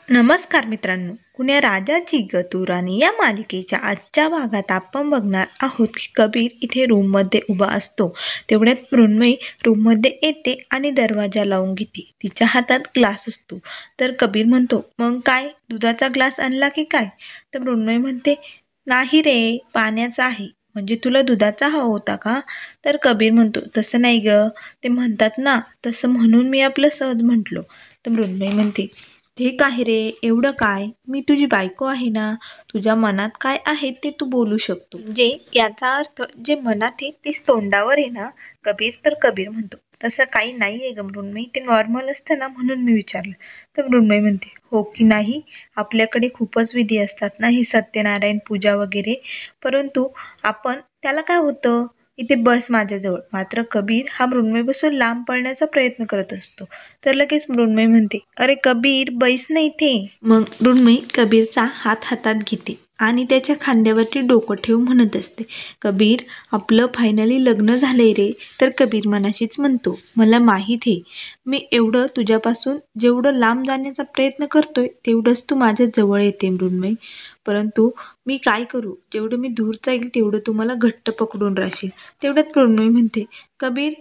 नमस्कार मित्रांनो, कुण्या राजाची गतू राणी या मालिकेच्या आजच्या भागात आपण बघणार आहोत की कबीर इथे रूममध्ये उभा असतो. तेवढ्यात मृण्मयी रूममध्ये येते आणि दरवाजा लावून घेते. तिच्या हातात ग्लास असतो. तर कबीर म्हणतो, मग काय दुधाचा ग्लास आणला की काय? तर मृण्मयी म्हणते, नाही रे, पाण्याचा आहे. म्हणजे तुला दुधाचा हवा होता का? तर कबीर म्हणतो, तसं नाही ग, ते म्हणतात ना तसं, म्हणून मी आपलं सहज म्हटलो. तर मृण्मयी म्हणते, ठीक आहे रे, एवढं काय, मी तुझी बायको आहे ना. तुझ्या मनात काय आहे ते तू बोलू शकतो. म्हणजे याचा अर्थ जे मनात आहे तेच तोंडावर आहे ना. कबीर म्हणतो, तसं काही नाही आहे ग मृण्मयी, ते नॉर्मल असतं ना, म्हणून मी विचारलं. तर मृण्मयी म्हणते, हो की नाही, आपल्याकडे खूपच विधी असतात ना, हे सत्यनारायण पूजा वगैरे, परंतु आपण त्याला काय होतं, इथे बस माझ्याजवळ. मात्र कबीर हा मृण्मयीपासून लांब पळण्याचा प्रयत्न करत असतो. तर लगेच मृण्मयी म्हणते, अरे कबीर, बैस ना इथे. मग मृण्मयी कबीरचा हात हातात घेते आणि त्याच्या खांद्यावरती डोकं ठेवून म्हणत असते, कबीर, आपलं फायनली लग्न झालंय रे. तर कबीर मनाशीच म्हणतो, मला माहीत आहे, मी एवढं तुझ्यापासून जेवढं लांब जाण्याचा प्रयत्न करतोय तेवढंच तू माझ्या जवळ येते मृण्मयी. परंतु मी काय करू, जेवढं मी दूर जाईल तेवढं तू मला घट्ट पकडून राहशील. तेवढ्यात मृण्मयी म्हणते, कबीर,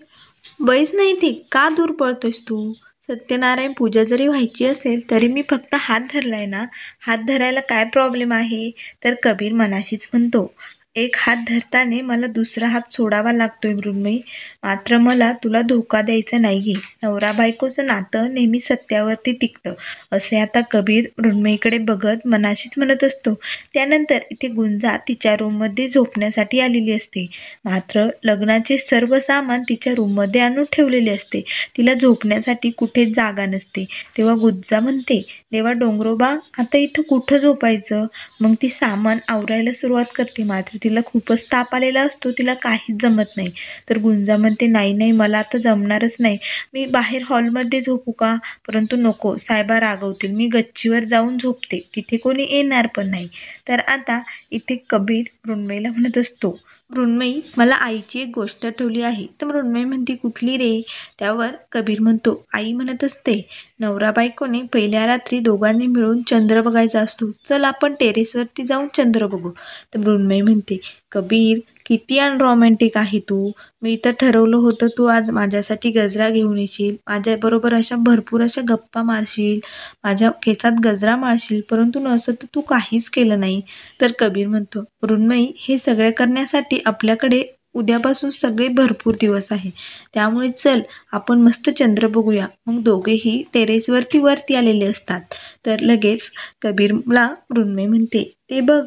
बैस नाही ती, का दूर पळतोयस तू? सत्यनारायण पूजा जरी व्हायची असेल तरी मी फक्त हात धरलाय ना, हात धरायला काय प्रॉब्लेम आहे? तर कबीर मनाशीच म्हणतो, एक हात धरताना मला दुसरा हात सोडावा लागतोय मृण्मयी. मात्र मला तुला धोका द्यायचा नाहीये. नवरा बायकोचं नातं नेहमी सत्यावरती टिकतं, असे आता कबीर मृण्मयीकडे बघत मनाशीच म्हणत असतो. त्यानंतर इथे गुंजा तिच्या रूममध्ये झोपण्यासाठी आलेली असते. मात्र लग्नाचे सर्व सामान तिच्या रूममध्ये आणून ठेवलेले असते. तिला झोपण्यासाठी कुठेच जागा नसते. तेव्हा गुंजा म्हणते, देवा डोंगरोबा, आता इथं कुठं झोपायचं? मग ती सामान आवरायला सुरुवात करते. मात्र तिला खूपच ताप आलेला असतो, तिला काहीच जमत नाही. तर गुंजा म्हणते, नाही नाही, मला आता जमणारच नाही, मी बाहेर हॉलमध्ये झोपू का? परंतु नको, साहेबा रागवतील, मी गच्चीवर जाऊन झोपते, तिथे कोणी येणार पण नाही. तर आता इथे कबीर मृण्मयीला म्हणत असतो, मृण्मयी, मला आईची एक गोष्ट आठवली आहे. तर मृण्मयी म्हणते, कुठली रे? त्यावर कबीर म्हणतो, आई म्हणत असते, नवरा बायकोने पहिल्या रात्री दोघांनी मिळून चंद्र बघायचा असतो, चल आपण टेरेसवरती जाऊन चंद्र बघू. तर मृण्मयी म्हणते, कबीर, किती अनरोमॅन्टिक आहे तू. मी तर ठरवलं होतं तू आज माझ्यासाठी गजरा घेऊन येशील, माझ्याबरोबर अशा भरपूर अशा गप्पा मारशील, माझ्या केसात गजरा मारशील, परंतु असं तर तू काहीच केलं नाही. तर कबीर म्हणतो, मृण्मयी, हे सगळे करण्यासाठी आपल्याकडे उद्यापासून सगळे भरपूर दिवस आहे, त्यामुळे चल आपण मस्त चंद्र बघूया. मग दोघेही टेरेसवरती आलेले असतात. तर लगेच कबीरला मृण्मयी म्हणते, ते बघ,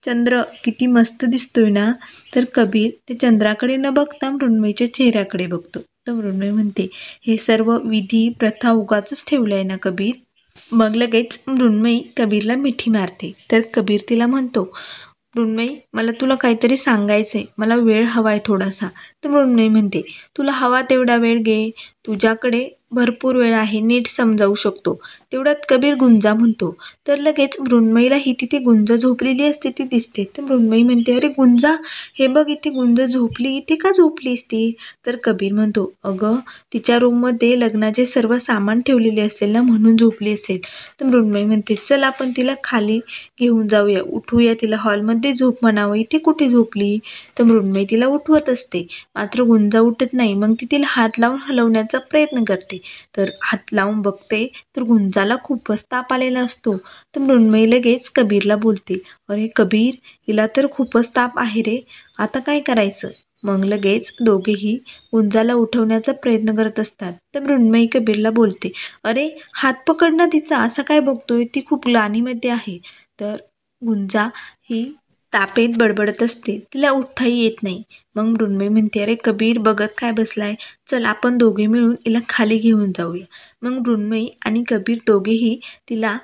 चंद्र किती मस्त दिसतोय ना. तर कबीर ते चंद्राकडे न बघता मृण्मयीच्या चेहऱ्याकडे बघतो. तर मृण्मयी म्हणते, हे सर्व विधी प्रथा उगाचच ठेवलंय ना कबीर. मग लगेच मृण्मयी कबीरला मिठी मारते. तर कबीर तिला म्हणतो, मृण्मयी, मला तुला काहीतरी सांगायचंय, मला वेळ हवाय थोडासा. तर मृण्मयी म्हणते, तुला हवा तेवढा वेळ घे, तुझ्याकडे भरपूर वेळ आहे, नीट समजावू शकतो. तेवढ्यात कबीर गुंजा म्हणतो. तर लगेच मृण्मयीला ही तिथे गुंजा झोपलेली असते ती दिसते. तर मृण्मयी म्हणते, अरे गुंजा, हे बघ, इथे गुंजा झोपली, इथे का झोपलीस ती? तर कबीर म्हणतो, अगं, तिच्या रूममध्ये लग्नाचे सर्व सामान ठेवलेले असेल ना, म्हणून झोपली असेल. तर मृण्मयी म्हणते, चल आपण तिला खाली घेऊन जाऊया, उठवूया तिला, हॉलमध्ये झोप म्हणावं, इथे कुठे झोपली? तर मृण्मयी तिला उठवत असते. मात्र गुंजा उठत नाही. मग ती तिला हात लावून हलवण्याचा प्रयत्न करते. तर हात लावून बघते तर गुंजाला खूपच ताप आलेला असतो. तर मृण्मयी लगेच कबीरला बोलते, अरे कबीर, हिला तर खूपच ताप आहे रे, आता काय करायचं? मग लगेच दोघेही गुंजाला उठवण्याचा प्रयत्न करत असतात. तर मृण्मयी कबीरला बोलते, अरे हात पकड ना तिचा, असं काय बघतोय, ती खूप ग्लानीमध्ये आहे. तर गुंजा ही तापेत बडबडत असते, तिला उठताही येत नाही. मग मृण्मयी म्हणते, अरे कबीर, बघत काय बसलाय, चल आपण दोघे मिळून हिला खाली घेऊन जाऊया. मग मृण्मयी आणि कबीर दोघेही तिला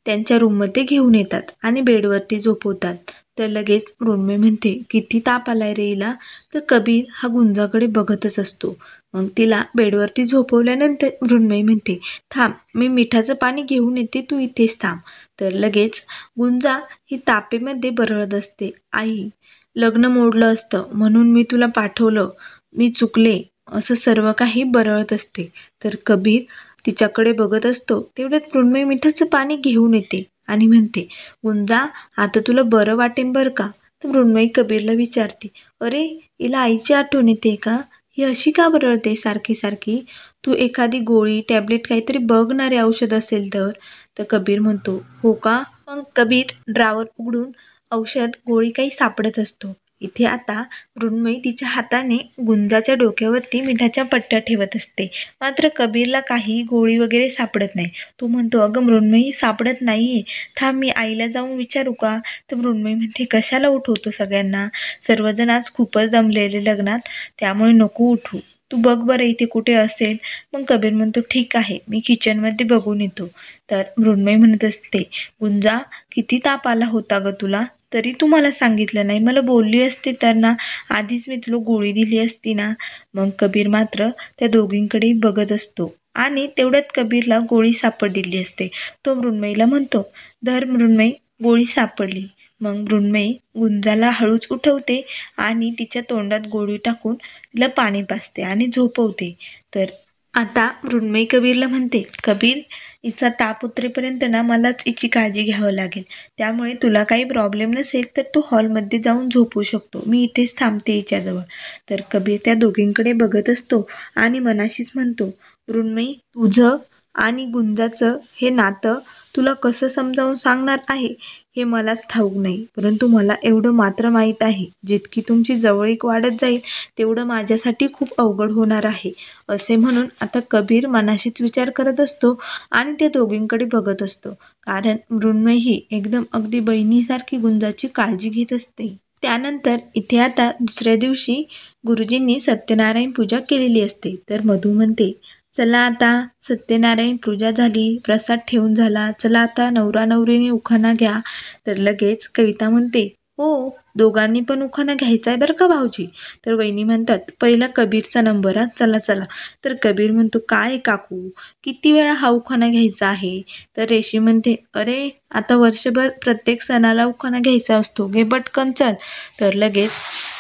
त्यांच्या रूममध्ये घेऊन येतात आणि बेडवरती झोपवतात. तर लगेच मृण्मयी म्हणते, किती ताप आलाय रे हिला. तर कबीर हा गुंजाकडे बघतच असतो. मग तिला बेडवरती झोपवल्यानंतर मृण्मयी म्हणते, थांब, मी मिठाचं पाणी घेऊन येते, तू इथेच थांब. तर लगेच गुंजा ही तापेमध्ये बरळत असते, आई, लग्न मोडलं असतं म्हणून मी तुला पाठवलं, मी चुकले, असं सर्व काही बरळत असते. तर कबीर तिच्याकडे बघत असतो तेवढ्यात मृण्मयी मिठाचं पाणी घेऊन येते आणि म्हणते, गुंजा आता तुला बरं वाटेल बरं का. तर मृण्मयी कबीरला विचारते, अरे हिला आईची आठवण येते का? ही अशी का बरळते सारखी सारखी? तू एखादी गोळी टॅबलेट काहीतरी बघणारे औषध असेल तर कबीर म्हणतो, हो का? मग कबीर ड्रावर उघडून औषध गोळी काही सापडत असतो. इथे आता मृण्मयी तिच्या हाताने गुंजाच्या डोक्यावरती मिठाच्या पट्ट्या ठेवत असते. मात्र कबीरला काही गोळी वगैरे सापडत नाही. तो म्हणतो, अगं मृण्मयी सापडत नाहीये, थांब मी आईला जाऊन विचारू का? तर मृण्मयी म्हणते, कशाला उठवतो सगळ्यांना? सर्वजण आज खूपच दमलेले लग्नात, त्यामुळे नको उठू. तू बघ बरं इथे कुठे असेल. मग कबीर म्हणतो, ठीक आहे मी किचनमध्ये बघून येतो. तर मृण्मयी म्हणत असते, गुंजा किती ताप आला होता ग तुला? तरी तू मला सांगितलं नाही. मला बोलली असते तर ना, आधीच मी तुला गोळी दिली असती ना. मग कबीर मात्र त्या दोघींकडे बघत असतो आणि तेवढ्यात कबीरला गोळी सापडलेली असते. तो मृण्मयीला म्हणतो, धर मृण्मयी, गोळी सापडली. मग मृण्मयी गुंजाला हळूच उठवते आणि तिच्या तोंडात गोळी टाकून तिला पाणी पाजते आणि झोपवते. तर आता मृण्मयी कबीरला म्हणते, कबीर हिचा ताप उतरेपर्यंत ना मलाच हिची काळजी घ्यावं लागेल. त्यामुळे तुला काही प्रॉब्लेम नसेल तर तू हॉलमध्ये जाऊन झोपू शकतो. मी इथेच थांबते हिच्याजवळ. तर कबीर त्या दोघींकडे बघत असतो आणि मनाशीच म्हणतो, मृण्मयी तुझं आणि गुंजाचं हे नातं तुला कसं समजावून सांगणार आहे हे मलाच ठाऊक नाही. परंतु मला एवढं मात्र माहीत आहे, जितकी तुमची जवळीक वाढत जाईल तेवढं माझ्यासाठी खूप अवघड होणार आहे. असे म्हणून आता कबीर मनाशीच विचार करत असतो आणि त्या दोघींकडे बघत असतो. कारण मृण्मयी ही एकदम अगदी बहिणीसारखी गुंजाची काळजी घेत असते. त्यानंतर इथे आता दुसऱ्या दिवशी गुरुजींनी सत्यनारायण पूजा केलेली असते. तर मधू म्हणते, चला आता सत्यनारायण पूजा झाली, प्रसाद ठेवून झाला, चला आता नवरा नवरीने उखाणा घ्या. तर लगेच कविता म्हणते, हो दोघांनी पण उखाणा घ्यायचा आहे बरं का भाऊजी. तर वहिनी म्हणतात, पहिला कबीरचा नंबर हा, चला चला. तर कबीर म्हणतो, काय काकू किती वेळा हा उखाणा घ्यायचा आहे? तर रेशी म्हणते, अरे आता वर्षभर प्रत्येक सणाला उखाणा घ्यायचा असतो, घे पटकन चल. तर लगेच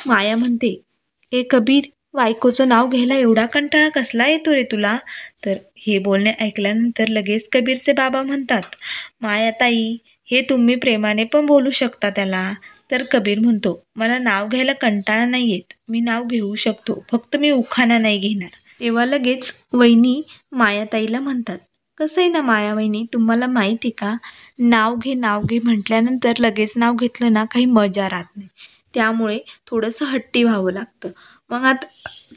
माया म्हणते, हे कबीर बायकोचं नाव घ्यायला एवढा कंटाळा कसला येतो रे तुला? तर हे बोलणे ऐकल्यानंतर लगेच कबीरचे बाबा म्हणतात, मायाताई हे तुम्ही प्रेमाने पण बोलू शकता त्याला. तर कबीर म्हणतो, मला नाव घ्यायला कंटाळा नाही येत, मी नाव घेऊ शकतो, फक्त मी उखाणा नाही घेणार. तेव्हा लगेच वहिनी मायाताईला म्हणतात, कसं आहे ना माया वहिनी, तुम्हाला माहिती आहे का, नाव घे म्हटल्यानंतर लगेच नाव घेतलं ना काही मजा राहत नाही. त्यामुळे थोडंसं हट्टी व्हावं लागतं. मग आता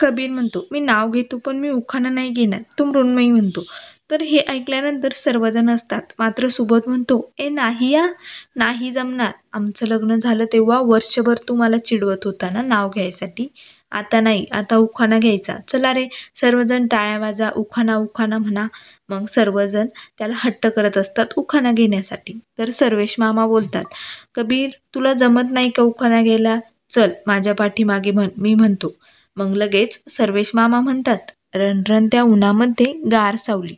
कबीर म्हणतो, मी नाव घेतो पण मी उखाणा नाही घेणार. तो मृण्मयी म्हणतो. तर हे ऐकल्यानंतर सर्वजण असतात. मात्र सुबोध म्हणतो, ए नाही या, नाही जमणार. आमचं लग्न झालं तेव्हा वर्षभर तू मला चिडवत होता ना नाव घ्यायसाठी. आता नाही, आता उखाणा घ्यायचा. चला रे सर्वजण टाळ्या वाजा, उखाणा उखाणा म्हणा. मग सर्वजण त्याला हट्ट करत असतात उखाणा घेण्यासाठी. तर सर्वेश मामा बोलतात, कबीर तुला जमत नाही का उखाणा घ्यायला? चल माझ्या पाठीमागे म्हण, मी म्हणतो. मग लगेच सर्वेश मामा म्हणतात, रणरणत्या उन्हामध्ये गार सावली,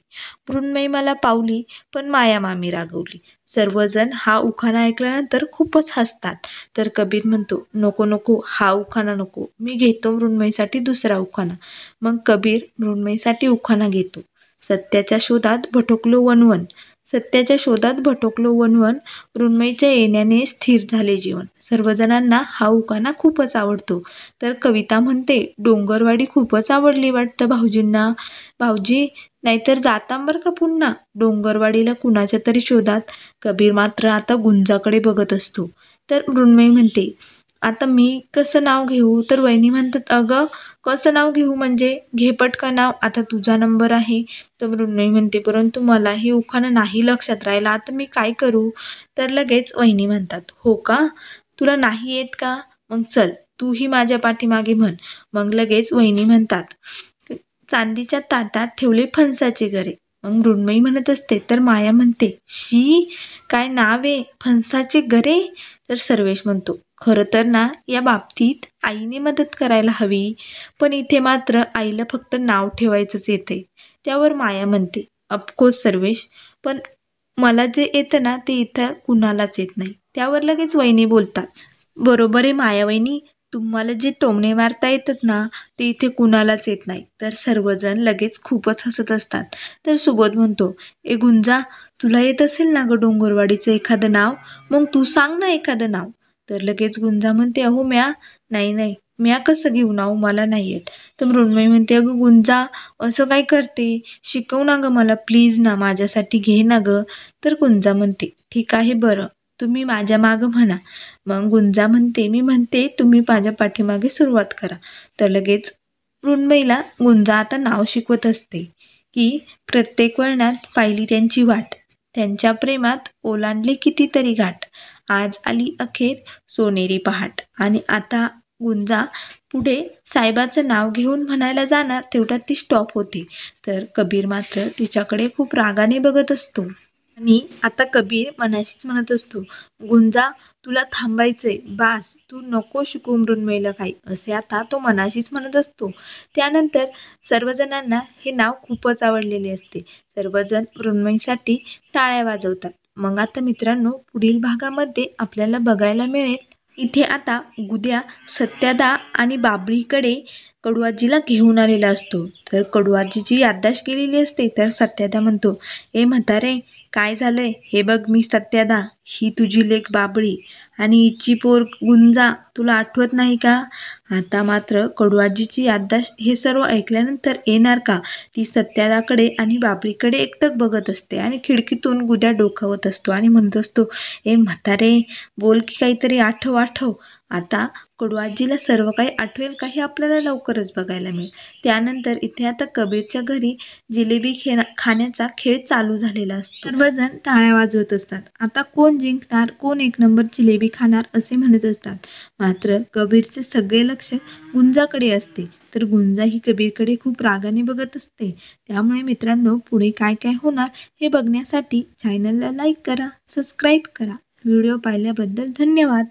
मृण्मयी मला पावली पण माया मामी रागवली. सर्वजण हा उखाणा ऐकल्यानंतर खूपच हसतात. तर कबीर म्हणतो, नको नको हा उखाणा नको, मी घेतो मृण्मयीसाठी दुसरा उखाणा. मग कबीर मृण्मयीसाठी उखाणा घेतो. सत्याच्या शोधात भटकलो वनवन, सत्याच्या शोधात भटकलो वनवन, मृण्मयीच्या येण्याने स्थिर झाले जीवन. सर्वजणांना हा उखाणा खूपच आवडतो. तर कविता म्हणते, डोंगरवाडी खूपच आवडली वाटतं भाऊजींना. भाऊजी नाहीतर जाताम बरं का पुन्हा डोंगरवाडीला कुणाच्या तरी शोधात. कबीर मात्र आता गुंजाकडे बघत असतो. तर मृण्मयी म्हणते, आता मी कसं नाव घेऊ? तर वहिनी म्हणतात, अगं कसं नाव घेऊ म्हणजे घे पटकन नाव, आता तुझा नंबर आहे. तर मृण्मयी म्हणते, परंतु मलाही उखाणा नाही लक्षात राहिला, आता मी काय करू? तर लगेच वहिनी म्हणतात, हो का, तुला नाही येत का? मग चल तूही माझ्या पाठीमागे म्हण. मग लगेच वहिनी म्हणतात, चांदीच्या ताटात ठेवले फणसाचे गरे. मग मृण्मयी म्हणत असते. तर माया म्हणते, शी काय नाव आहे, फणसाचे गरे. तर सर्वेश म्हणतो, खरं तर ना या बाबतीत आईने मदत करायला हवी, पण इथे मात्र आईला फक्त नाव ठेवायचंच येते. त्यावर माया म्हणते, ऑफकोर्स सर्वेश, पण मला जे येतं ना ते इथं कुणालाच येत नाही. त्यावर लगेच वहिनी बोलतात, बरोबर आहे माया वहिनी, तुम्हाला जे टोमणे मारता येतात ना ते इथे कुणालाच येत नाही. तर सर्वजण लगेच खूपच हसत असतात. तर सुबोध म्हणतो, ए गुंजा, तुला येत असेल ना ग डोंगरवाडीचं एखादं नाव, मग तू सांग ना एखादं नाव. तर लगेच गुंजा म्हणते, अहो नाही नाही, म्या कसं घेऊ नाव, मला नाही येत. तर मृण्मयी म्हणते, अगं गुंजा, असं काय करते, शिकव ना ग मला प्लीज ना, माझ्यासाठी घे ना ग. तर गुंजा म्हणते, ठीक आहे बरं, तुम्ही माझ्या मागं म्हणा. मग गुंजा म्हणते, मी म्हणते तुम्ही माझ्या पाठीमागे सुरुवात करा. तर लगेच मृण्मयीला गुंजा आता नाव शिकवत असते की प्रत्येक वळणात पाहिली त्यांची वाट, त्यांच्या प्रेमात ओलांडले कितीतरी घाट, आज आली अखेर सोनेरी पहाट. आणि आता गुंजा पुढे साहेबाचं नाव घेऊन म्हणायला जाणार तेवढ्यात ती स्टॉप होते. तर कबीर मात्र तिच्याकडे खूप रागाने बघत असतो. आणि आता कबीर मनाशीच म्हणत असतो, गुंजा, तुला थांबायचंय, बास, तू नको शिकू मृण्मयीला काही, असे आता तो मनाशीच म्हणत असतो. त्यानंतर सर्वजणांना हे नाव खूपच आवडलेले असते. सर्वजण मृण्मयीसाठी टाळ्या वाजवतात. मग आता मित्रांनो, पुढील भागामध्ये आपल्याला बघायला मिळेल, इथे आता गुद्या सत्यादा आणि बाबळीकडे कडूआजीला घेऊन आलेला असतो. तर कडूआजीची याददाश्त केलेली असते. तर सत्यादा म्हणतो, ए म्हातारे, काय झालंय हे बघ, मी सत्यादा, ही तुझी लेक बाबळी आणि हिची पोर गुंजा, तुला आठवत नाही का? आता मात्र कडूआजीची याददाश्त हे सर्व ऐकल्यानंतर येणार का? ती सत्यादाकडे आणि बाबळीकडे एकटक बघत असते आणि खिडकीतून गुद्या डोकावत असतो आणि म्हणत असतो, ए म्हातारे, बोल की काहीतरी, आठव आठव. आता कडूआजीला सर्व काही आठवेल का हे आपल्याला लवकरच बघायला मिळेल. त्यानंतर इथे आता कबीरच्या घरी जिलेबी खाण्याचा खेळ चालू झालेला असतो. सर्वजण टाळ्या वाजवत असतात. आता कोण जिंकणार, कोण एक नंबर जिलेबी खाणार असे म्हणत असतात. मात्र कबीरचे सगळे लक्ष गुंजाकडे असते. तर गुंजा ही कबीरकडे खूप रागाने बघत असते. त्यामुळे मित्रांनो, पुढे काय काय होणार हे बघण्यासाठी चॅनलला लाईक करा, सबस्क्राईब करा. व्हिडिओ पाहिल्याबद्दल धन्यवाद.